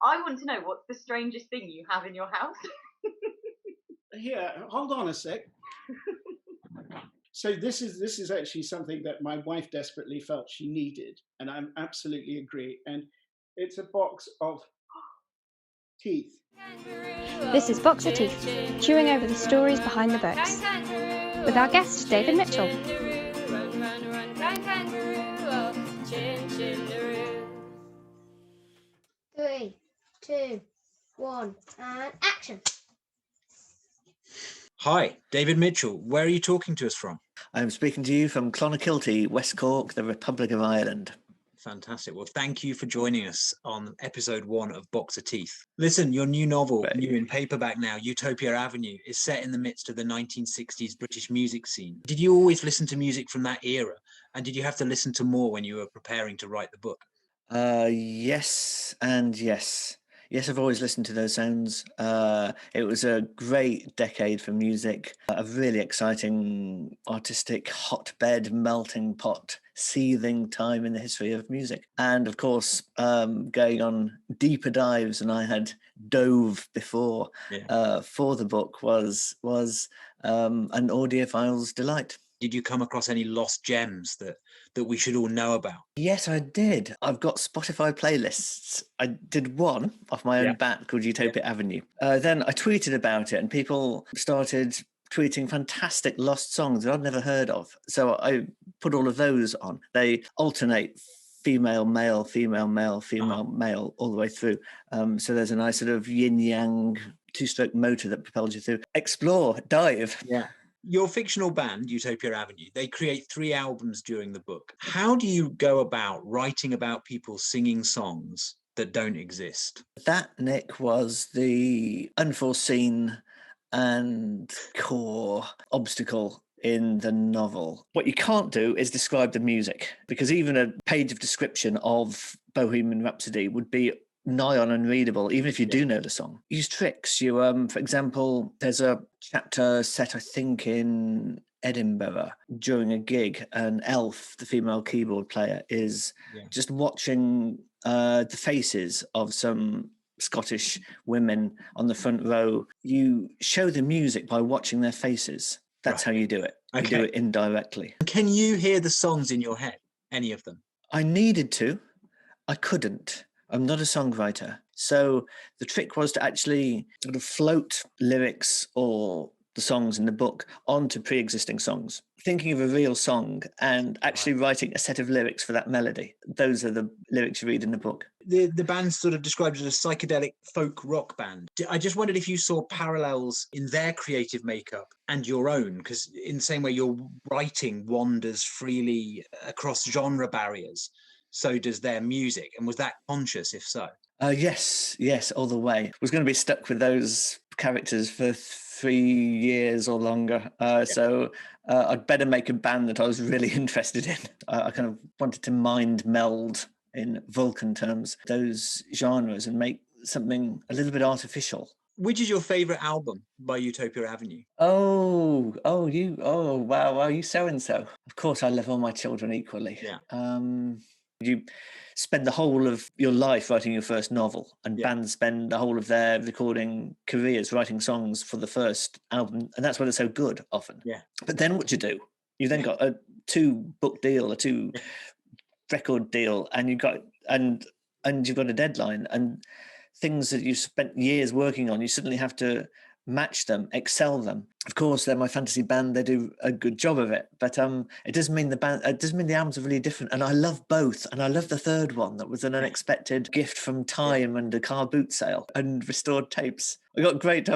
I want to know what's the strangest thing you have in your house. Here, hold on a sec. So this is actually something that my wife desperately felt she needed, and I absolutely agree. And it's a box of teeth. This is Box of Teeth, chewing over the stories behind the books, with our guest David Mitchell. 3, 2, 1, and action. Hi, David Mitchell. Where are you talking to us from? I'm speaking to you from Clonakilty, West Cork, the Republic of Ireland. Fantastic. Well, thank you for joining us on episode 1 of Box of Teeth. Listen, your new novel, new in paperback now, Utopia Avenue, is set in the midst of the 1960s British music scene. Did you always listen to music from that era? And did you have to listen to more when you were preparing to write the book? Yes and yes. Yes, I've always listened to those sounds. It was a great decade for music, a really exciting artistic hotbed, melting pot, seething time in the history of music. And of course, going on deeper dives than I had dove before for the book was an audiophile's delight. Did you come across any lost gems that we should all know about? Yes, I did. I've got Spotify playlists. I did one off my own bat called Utopia Avenue. Then I tweeted about it and people started tweeting fantastic lost songs that I'd never heard of. So I put all of those on. They alternate female, male, female, male, female, male all the way through. So there's a nice sort of yin-yang two-stroke motor that propels you through. Explore, dive. Yeah. Your fictional band, Utopia Avenue, they create 3 albums during the book. How do you go about writing about people singing songs that don't exist? That, Nick, was the unforeseen and core obstacle in the novel. What you can't do is describe the music, because even a page of description of Bohemian Rhapsody would be nigh on unreadable, even if you do know the song. Use tricks. You, for example, there's a chapter set, I think, in Edinburgh during a gig, and Elf, the female keyboard player, is just watching the faces of some Scottish women on the front row. You show the music by watching their faces. That's how you do it. You do it indirectly. Can you hear the songs in your head, any of them? I needed to. I couldn't. I'm not a songwriter. So the trick was to actually sort of float lyrics or the songs in the book onto pre-existing songs, thinking of a real song and actually writing a set of lyrics for that melody. Those are the lyrics you read in the book. The band sort of described as a psychedelic folk rock band. I just wondered if you saw parallels in their creative makeup and your own, because in the same way your writing wanders freely across genre barriers, so does their music. And was that conscious, if so? Yes, all the way. I was going to be stuck with those characters for 3 years or longer. So I'd better make a band that I was really interested in. I kind of wanted to mind meld, in Vulcan terms, those genres and make something a little bit artificial. Which is your favourite album by Utopia Avenue? Oh, wow, you so-and-so. Of course, I love all my children equally. You spend the whole of your life writing your first novel, and bands spend the whole of their recording careers writing songs for the first album, and that's why they're so good often. But then what do? You then got a 2-book deal, a 2-record deal, and you've got a deadline, and things that you spent years working on, you suddenly have to match them, excel them. Of course, they're my fantasy band. They do a good job of it, but it doesn't mean the albums are really different. And I love both, and I love the third one that was an unexpected gift from time and a car boot sale and restored tapes. I got great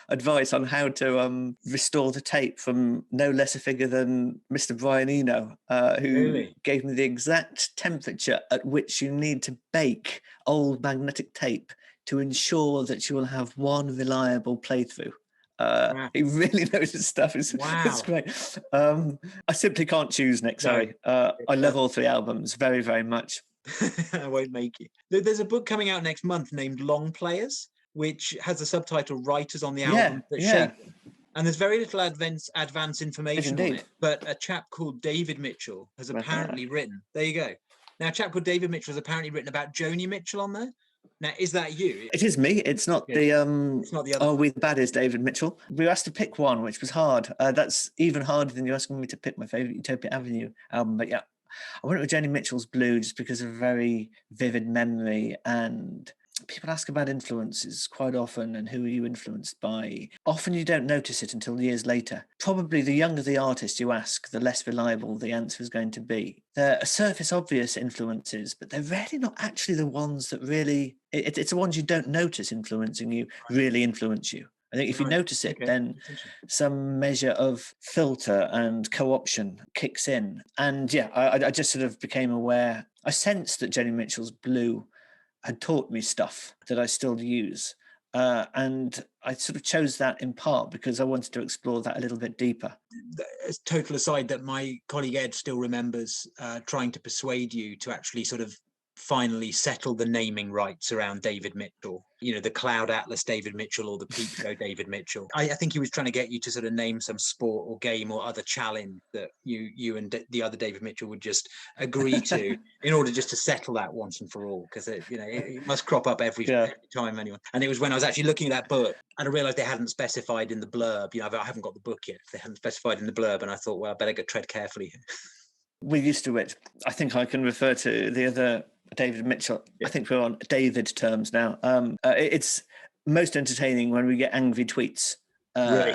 advice on how to restore the tape from no less a figure than Mr. Brian Eno, who gave me the exact temperature at which you need to bake old magnetic tape to ensure that you will have one reliable playthrough. He really knows his stuff. It's great. I simply can't choose, Nick. Sorry. I love all 3 albums very, very much. I won't make you. There's a book coming out next month named Long Players, which has the subtitle Writers on the Album that Shape Them. And there's very little advance information on it. But a chap called David Mitchell has apparently written. There you go. Now, a chap called David Mitchell has apparently written about Joni Mitchell on there. Now, is that you? It is me. It's not the It's not the other. Oh, We the Bad is David Mitchell. We were asked to pick one, which was hard. That's even harder than you asking me to pick my favourite Utopia Avenue album. But yeah, I went with Joni Mitchell's Blue just because of a very vivid memory. And people ask about influences quite often and who are you influenced by. Often you don't notice it until years later. Probably the younger the artist you ask, the less reliable the answer is going to be. They're surface obvious influences, but they're really not actually the ones that really, it's the ones you don't notice influencing you, really influence you. I think if you notice it, then some measure of filter and co-option kicks in. And yeah, I just sort of became aware. I sensed that Joni Mitchell's Blue had taught me stuff that I still use. And I sort of chose that in part because I wanted to explore that a little bit deeper. As total aside, that my colleague Ed still remembers trying to persuade you to actually sort of finally settle the naming rights around David Mitchell, you know, the Cloud Atlas David Mitchell or the Peep Show David Mitchell. I think he was trying to get you to sort of name some sport or game or other challenge that you and the other David Mitchell would just agree to in order just to settle that once and for all, because it must crop up every time anyway. And it was when I was actually looking at that book and I realized they hadn't specified in the blurb, you know, I haven't got the book yet, they hadn't specified in the blurb, and I thought, well, I better tread carefully. We're used to it. I think I can refer to the other David Mitchell. I think we're on David terms now. It's most entertaining when we get angry tweets. Really?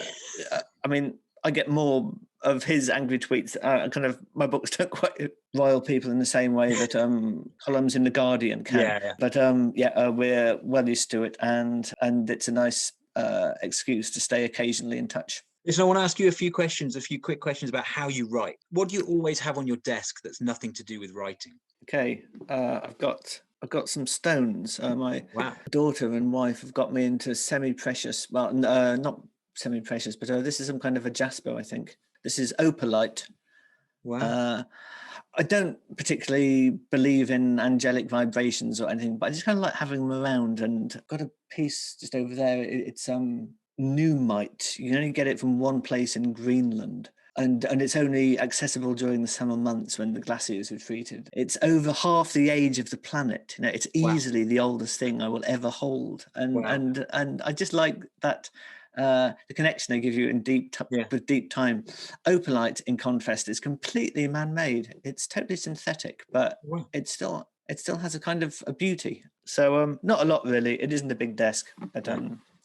I mean, I get more of his angry tweets. Kind of, my books don't quite rile people in the same way that columns in The Guardian can. But we're well used to it, and it's a nice excuse to stay occasionally in touch. So I want to ask you a few quick questions about how you write. What do you always have on your desk that's nothing to do with writing? Okay, I've got some stones. My daughter and wife have got me into semi-precious. Well, not semi-precious, but this is some kind of a jasper, I think. This is opalite. Wow. I don't particularly believe in angelic vibrations or anything, but I just kind of like having them around. And I've got a piece just over there. It's Numite. You can only get it from one place in Greenland. And it's only accessible during the summer months when the glaciers retreated. It's over half the age of the planet. You know, it's easily the oldest thing I will ever hold. And I just like that the connection they give you in with deep time. Opalite, in contrast, is completely man-made. It's totally synthetic, but it still has a kind of a beauty. So not a lot really. It isn't a big desk, but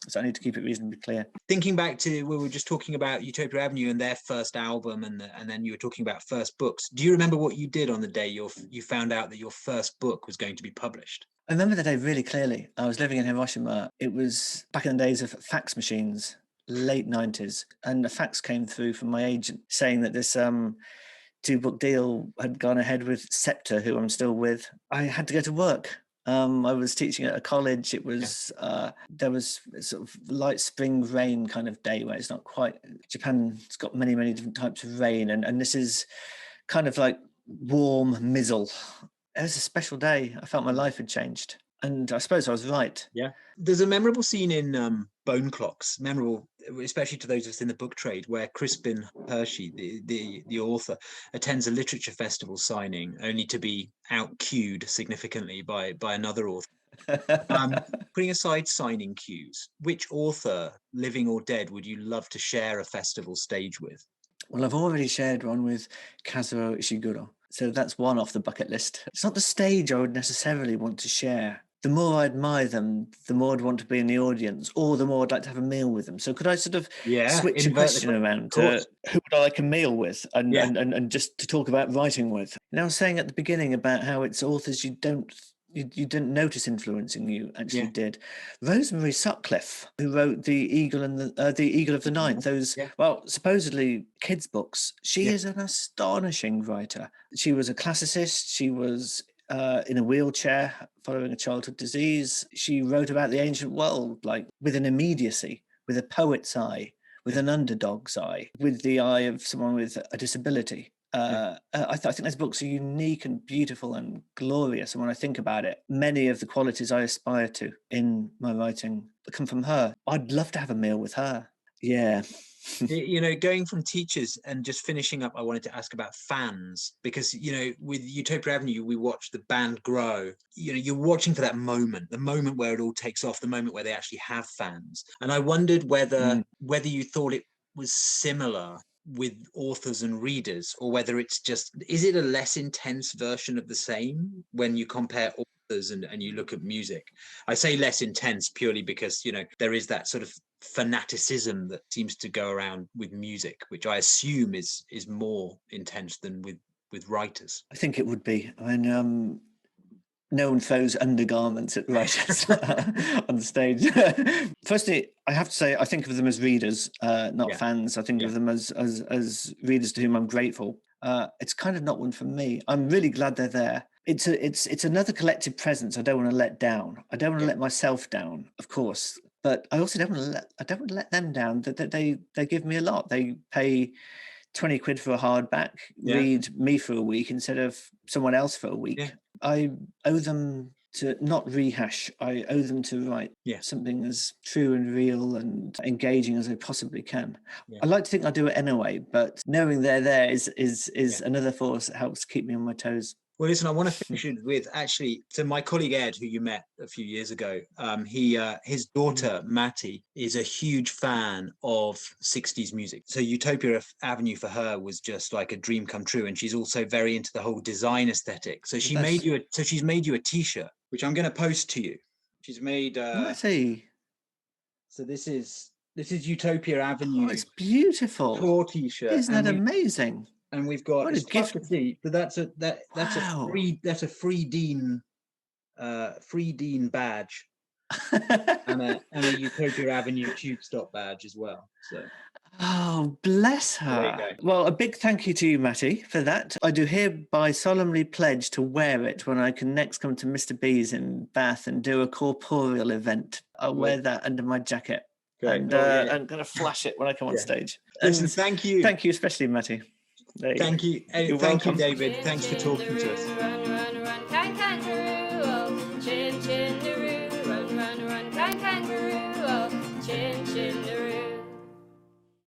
so I need to keep it reasonably clear. Thinking back to, we were just talking about Utopia Avenue and their first album, and then you were talking about first books. Do you remember what you did on the day you found out that your first book was going to be published? I remember the day really clearly. I was living in Hiroshima. It was back in the days of fax machines, late 90s, and a fax came through from my agent saying that this 2-book deal had gone ahead with Scepter, who I'm still with. I had to go to work. I was teaching at a college. It was there was sort of light spring rain kind of day where it's not quite. Japan's got many different types of rain, and this is kind of like warm mizzle. It was a special day. I felt my life had changed, and I suppose I was right. Yeah, there's a memorable scene in Bone Clocks, memorable especially to those of us in the book trade, where Crispin Hershey, the author, attends a literature festival signing only to be out-queued significantly by another author. Putting aside signing queues, which author, living or dead, would you love to share a festival stage with? Well, I've already shared one with Kazuo Ishiguro, so that's one off the bucket list. It's not the stage I would necessarily want to share. The more I admire them, the more I'd want to be in the audience, or the more I'd like to have a meal with them. So could I sort of switch a question around to who would I like a meal with and just to talk about writing with? Now, I was saying at the beginning about how it's authors you didn't notice influencing you, actually did. Rosemary Sutcliffe, who wrote The Eagle and the Eagle of the Ninth, those supposedly kids' books. She is an astonishing writer. She was a classicist. She was in a wheelchair following a childhood disease. She wrote about the ancient world, like with an immediacy, with a poet's eye, with an underdog's eye, with the eye of someone with a disability. I think those books are unique and beautiful and glorious. And when I think about it, many of the qualities I aspire to in my writing come from her. I'd love to have a meal with her. Yeah. You know, going from teachers and just finishing up, I wanted to ask about fans, because, you know, with Utopia Avenue, we watched the band grow. You know, you're watching for that moment, the moment where it all takes off, the moment where they actually have fans. And I wondered whether you thought it was similar with authors and readers, or whether it's just, is it a less intense version of the same when you compare authors and you look at music? I say less intense purely because, you know, there is that sort of fanaticism that seems to go around with music, which I assume is more intense than with writers. I think it would be. I mean, no one throws undergarments at writers on the stage. Firstly, I have to say, I think of them as readers, not fans. I think of them as readers to whom I'm grateful. It's kind of not one for me. I'm really glad they're there. It's another collective presence I don't want to let down. I don't want to let myself down, of course, but I also don't want to let them down. That they give me a lot. They pay 20 quid for a hardback, read me for a week instead of someone else for a week. Yeah. I owe them to not rehash. I owe them to write something as true and real and engaging as I possibly can. I like to think I do it anyway, but knowing they're there is another force that helps keep me on my toes. Well, listen, I want to finish it with, actually, so my colleague Ed, who you met a few years ago, his daughter, Matty, is a huge fan of 60s music. So Utopia Avenue for her was just like a dream come true. And she's also very into the whole design aesthetic. So she's made you a t-shirt, which I'm going to post to you. She's made... I see. So this is Utopia Avenue. Oh, it's beautiful. Tour t-shirt. Isn't that amazing? And we've got what a gift to see. So that's a free Dean badge and a Utopia Avenue tube stop badge as well. So oh, bless her. Well, a big thank you to you, Matty, for that. I do hereby solemnly pledge to wear it when I can next come to Mr. B's in Bath and do a corporeal event. I'll wear that under my jacket. Great. And I'm going to flash it when I come on stage. Listen, thank you. Thank you, especially Matty. Thank you. Thank you, David. Thanks for talking to us.